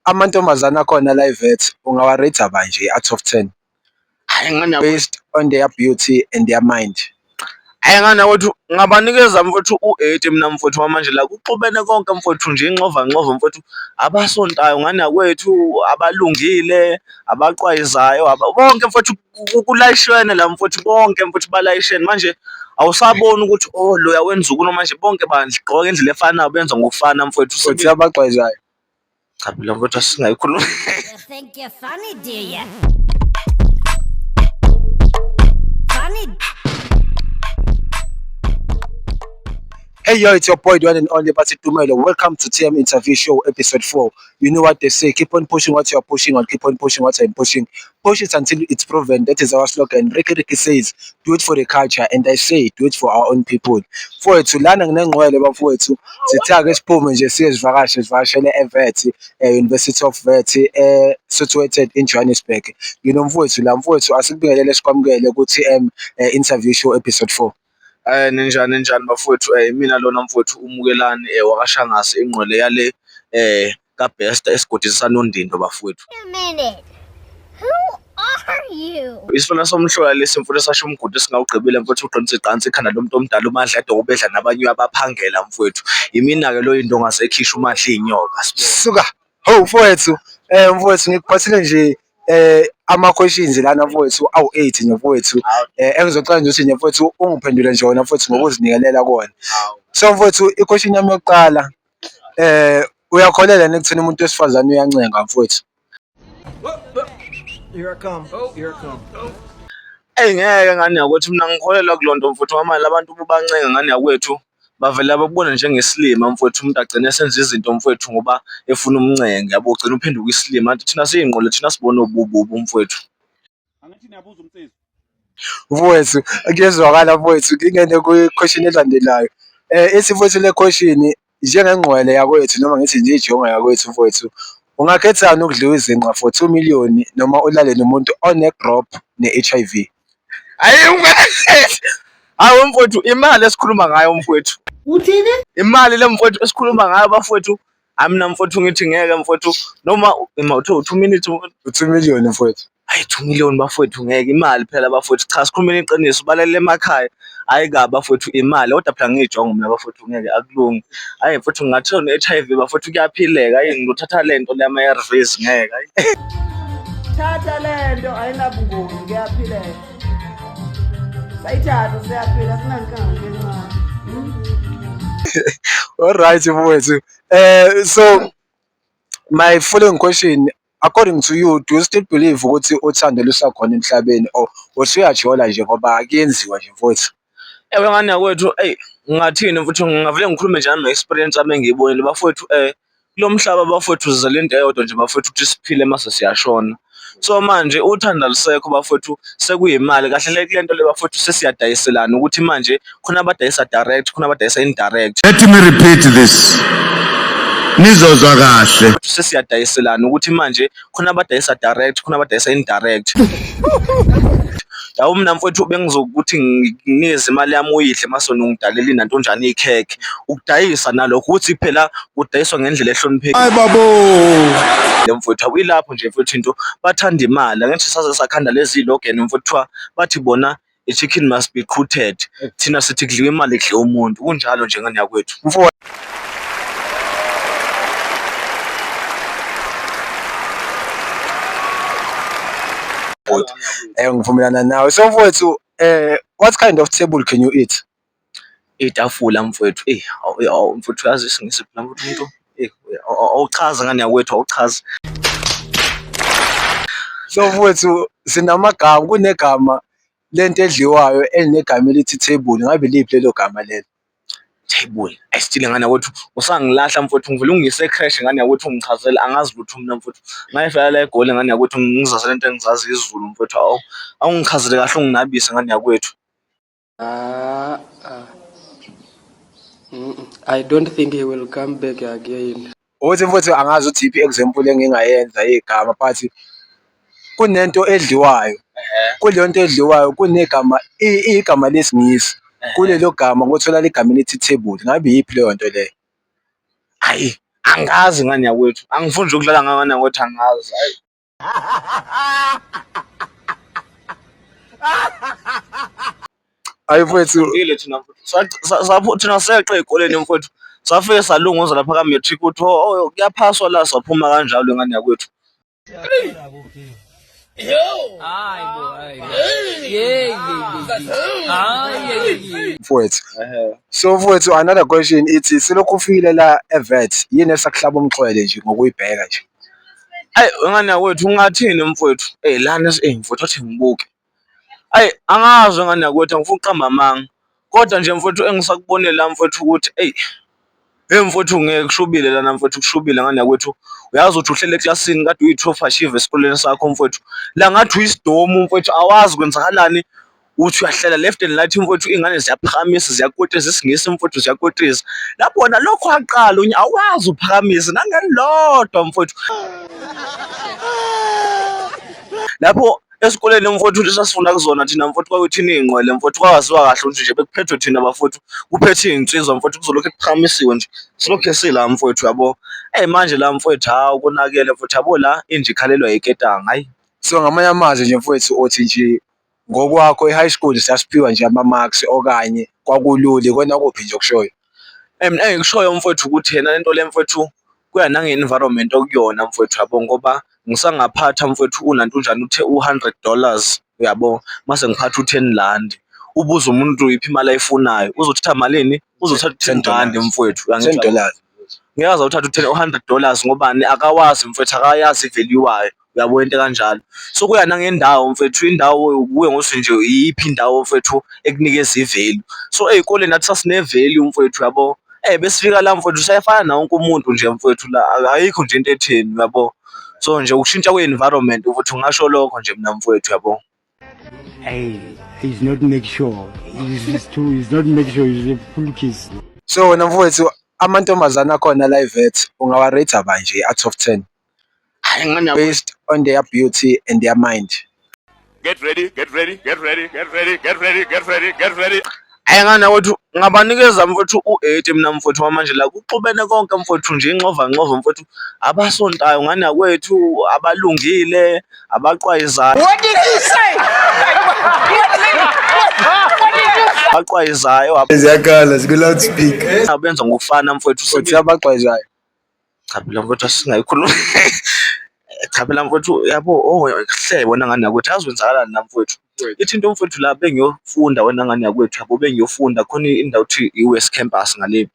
amantombazane akhona la eVet ungawarate manje out of 10 Hhayi ngane based on their beauty and their mind? hhayi ngane yakwethu ngabanikeza mfowethu u-8 mina mfowethu wamanje la kuxubene konke mfowethu nje ingxova mfowethu abasontayo ngane yakwethu abalungile abaqwayizayo bonke mfowethu kulayishene la mfowethu bonke mfowethu balayishene manje awusaboni ukuthi oh loya wenza ukuno manje bonke bagqoka ngendlela efanayo benza ngokufana mfowethu Futhi abaqwayizayo. cha phela mfowethu asingayikhuluma. You think you're funny, do you? Funny. Hey yo, it's your boy, the one and only Bati Tumelo. Welcome to TM Interview Show, episode 4. You know what they say, keep on pushing what you're pushing or keep on pushing what I'm pushing. Push it until it's proven. That is our slogan. Ricky says, do it for the culture. And I say, do it for our own people. Mfowethu lana nginengcwele bafowethu sithake siphume nje siye sivakashele eVet, University of Vet, situated in Johannesburg. You know mfowethu la mfowethu asikubingelele sikwamukele ku TM Interview Show, episode 4. Ninjani bafowethu mina lona mfowethu umukelani wakashangase ingqwele yale kaBesta esigodini saNondindo bafowethu. Wait a minute. Who are you? Isifana somhlola lesi mfowethu sasho umgodi esingawugqibile mfowethu uqinise iqansi ikhanda lomuntu omdala uMadla edokubedla nabanye abaphangela mfowethu. Yimina ke lo into ongasekhisha uMadla inyoka. Suka ho mfowethu mfowethu ngikuphathele nje ama-questions lana mfowethu awu-8 nje mfowethu engizocela nje ukuthi nje mfowethu ungiphendule nje wona mfowethu ngokuzinikelela kuwona. So mfowethu i-question yami yokuqala uyakholelwa ekutheni umuntu wesifazane uyancenga mfowethu? Here I come. Here I come. Ngeke ngani yakwethu mina ngikholelwa kulonto mfowethu ngamanje abantu bubancenga ngani yakwethu bavela babona njengesilima mfowethu umuntu agcine esenza izinto mfowethu ngoba efuna umncenge yabo ugcina uphenduka isilima anti thina siyingqole thina sibona ubububu mfowethu. Angithi niyabuza umsisi. Mfowethu kuyezwakala mfowethu ngingene kwi-question elandelayo. Ithi mfowethu le question njengengqwele yakwethu noma ngithi nje ijonga yakwethu mfowethu ungakhethani ukudliwa izinqa for 2 million noma ulale nomuntu one-drop ne-HIV? Hayi mfowethu imali esikhuluma ngayo mfowethu. Uthini? Imali le mfowethu esikhuluma ngayo bafowethu amina mfowethu ngithi ngeke mfowethu noma uthe 2 minutes 2 million mfowethu. hayi 2 million bafowethu ngeke imali phela bafowethu cha sikhulumeni iqiniso balalele emakhaya hayi kabi bafowethu imali kodwa phela ngiyijonga mina bafowethu ngeke akulungi hayi mfowethu ngingathola ne-HIV bafowethu kuyaphileka hayi ngizothatha lento le ama-ARVs ngeke hayi thatha lento ayinabungozi kuyaphileka sayithatha siyaphila sinankinga ngencane. All right mfowethu. So my following question, according to you, do you still believe ukuthi uthando lusakhona emhlabeni or usuyajola nje ngoba kuyenziwa nje mfowethu? ewe ngani yakwethu ngingathini mfowethu ngingavele ngikhulume nje ngama-experience ami engiyibonile bafowethu kulo mhlaba bafowethu sizele into eyodwa nje bafowethu ukuthi siphile mase siyashona. So manje uthando alisekho bafowethu sekuyimali kahle le kule nto le bafowethu sesiyadayiselana ukuthi manje khona abadayisa direct khona abadayisa indirect. Let me repeat this. Nizozwa kahle. Sesiyadayiselana ukuthi manje khona abadayisa direct khona abadayisa indirect. Yawo mina mfowethu bengizokuthi nginikeze imali yami uyihle masona ungidalela inantonjana ikhekhe ukudayisa nalokho ukuthi phela udayiswa ngendlela ehloniphekile. Hayi babo. Mfowethu awuyilapho nje mfowethu into bathanda imali angithi saze sakhanda lezi logeni mfowethu bathi bona i-chicken must be cooked thina sithi kudliwa imali kudliwa umuntu kunjalo nje ngani yakwethu. Ngivumelana nawe. So mfowethu what kind of table can you eat? Itafula mfowethu mfowethu yazi isingisi phela mfowethu awuchaza ngani yakwethu awuchaza. So mfowethu sinamagama kunegama lento edliwayo elinegama elithi table, ngabe liphi lelo gama lelo? Table ayisithile ngani yakwethu usangilahla mfowethu ngivele ungise crash ngani yakwethu ungichazela angazi lutho mina mfowethu ngayifela la egoli ngani yakwethu ngizazela into engizazi izulu mfowethu awungichazele kahle unginabisa ngani yakwethu. I don't think he will come back again. Uthi mfowethu angazi ukuthi iphi example engingayenza igama but kunento edliwayo. Kuleyo nto edliwayo kunegama igama lesingisi kulelo gama ngothola igama elithi table ngabe yiphi leyo nto leyo? Hayi Angazi ngani yakwethu. Angifuni nje ukudlala ngani yakwethu angazi. Hayi. Hayi mfowethu, Ile thina mfowethu. Thina seqe ezikoleni mfowethu. Safike salunguza lapha ka matric uthi oh kuyaphaswa la saphuma kanjalo ngani yakwethu. mfowethu. So mfowethu, another question ithi silokhu ufikile la evet yini esakuhlaba umxhwele nje ngokuyibheka nje? Ayi ngani yakwethu ungathini mfowethu? Lana mfowethu athi ngibuke. Ayi angazi ngani yakwethu angifuni uqamba amanga. Kodwa nje mfowethu engisakubonela la mfowethu ukuthi mfowethu ngeke kushubile lana mfowethu kushubile ngani yakwethu. Uyazi ukuthi uhlele eklasini kade uyitrophy achieve esikoleni sakho mfowethu. La ngathi uyisidomu mfowethu awazi kwenzakalani. Uthi uyahlela left and right mfowethu ingane ziyaphakamisa ziyakoteza isingisi mfowethu ziyakoteza. Lapho wona lokho aqala awazi uphakamisa nangelilodwa mfowethu. Lapho esikoleni mfowethu sasifunda kuzona thina mfowethu kwakuyithini ingqwele mfowethu kwaziwa kahle ukuthi nje bekuphethwe thina bafowethu kuphethe insizwa mfowethu kuzolokhu kuphakamisiwe nje silokhu sila mfowethu yabo. Manje la mfowethu hawu konakele mfowethu yabo la inje ikhalelwa yiketanga hayi. So ngamanye amazwi nje mfowethu othi nje ngokwakho e-high school sasiphiwa nje ama-marks okanye kwakulula kona kuphi nje okushoyo? Mina engikushoyo mfowethu ukuthi yena lento le mfowethu kuya nange-environment okuyona mfowethu yabo ngoba ngisangaphatha mfowethu unantunjani uthe $100 uyabo mase ngiphatha u10 ubuza umuntu iphi imali ayifunayo uzothatha malini uzothatha $10 mfowethu $10 ngiyazi uthatha $100 ngobani akawazi mfowethu akayazi ivalue wayo uyabo into kanjalo so kuya nangendawo mfowethu indawo kuye ngosi nje iyiphi indawo mfowethu ekunikeza ivalue so ezikoleni nathi sasine value mfowethu yabo besifika la mfowethu sayafana na wonke umuntu nje mfowethu la ayikho nje into etheni uyabo so nje ukushintsha kwe-environment ukuthi ungasho lokho nje mina mfowethu yabo. He's not make sure. He's not make sure he's a full kiss. So wena mfowethu amantombazana akhona la evet ungawarate abanje out of 10 Hayi ngani based on their beauty and their mind? Get ready, get ready, get ready, get ready, get ready, get ready, get ready. ngani yakwethu ngabanikeza mfowethu u8 mina mfowethu wamanje la kuxubene konke mfowethu nje inxova mfowethu abasontayo ngani yakwethu abalungile abaqwayizayo. What did you say? Abaqwayizayo Ziyakhala zikulloud speak. abenza ngokufana mfowethu Uthi abaqwayizayo? cha phela mfowethu singayikhuluma. Cha phela mfowethu yabo hle wona ngani yakwethu azowenzakalani la mfowethu. Ithi into mfowethu la bengiyofunda wena ngani yakwethu yabo bengiyofunda khona indawo ethi iWest Campus ngale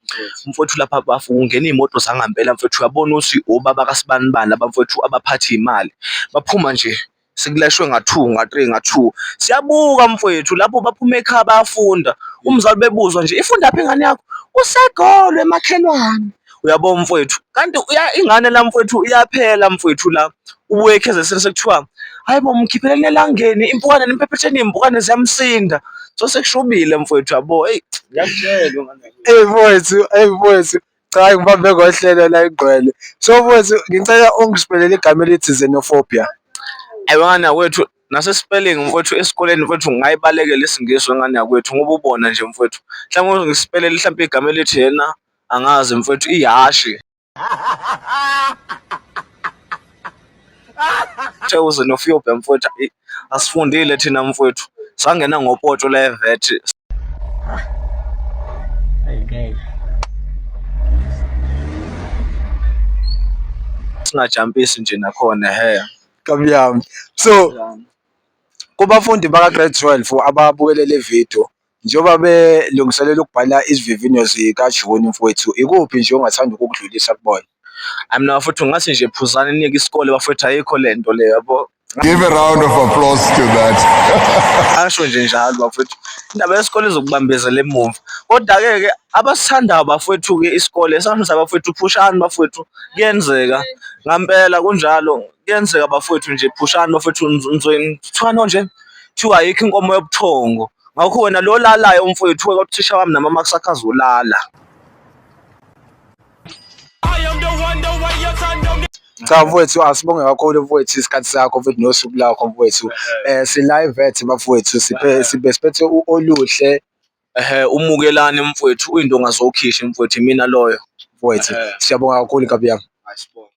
mfowethu lapha bafuna ungena imoto zangampela mfowethu uyabona uthi obaba kasibanibani abamfowethu abaphatha imali baphuma nje sikulashwe nga2 nga3 nga2 siyabuka mfowethu lapho baphuma ekhaya bayafunda umzali bebuzwa nje ifunda phi ingane yakho usegolwe emakhelwane uyabona mfowethu kanti ingane la mfowethu iyaphela mfowethu la ubuyekheze sekuthiwa hayi bomkhiphele elangeni impukane nimpephetheni impukane ziyamsinda so sekushubile mfowethu yabo ngiyakutshela ngane mfowethu cha ngibambe ngohlelo la igqwele. So mfowethu ngicela ungisipelele igama elithi xenophobia. ngane yakwethu nase spelling mfowethu esikoleni mfowethu ngayibalekela isingisi ngane yakwethu ngoba ubona nje mfowethu mhlawumbe ngisipelele mhlawumbe igama elithi yena angazi mfowethu ihashi xenophobia mfowethu asifundile thina mfowethu sangena ngopoto la evet singajampisi nje nakhona Kamyami. So kubafundi baka grade 12 ababukele le video njengoba belungiselela ukubhala isivivinyo zikaJuni mfowethu ikuphi nje ongathanda ukukudlulisa kubona? mina bafowethu ngathi nje phuzani nike isikole bafowethu ayikho lento le yabo. Give a round of applause to that. Asho nje njalo bafowethu indaba yesikole izokubambezela emuva kodwa-ke abasithandayo bafowethu-ke isikole sangisa bafowethu phushani bafowethu kuyenzeka ngampela kunjalo kuyenzeka bafowethu nje phushani bafowethu nzweni kuthiwano nje kuthiwa ayikho inkomo yobuthongo ngakho wena lo lalayo umfowethu uthisha wami nama-marks akhe azolala. Cha mfowethu asibonge kakhulu mfowethu isikhathi sakho mfowethu nosuku lakho mfowethu si-live at bafowethu siphethe oluhle Umukelani mfowethu uyinto ongazokhishi mfowethu mina loyo. mfowethu. Siyabonga kakhulu Nkabi yami. Ayisibonge.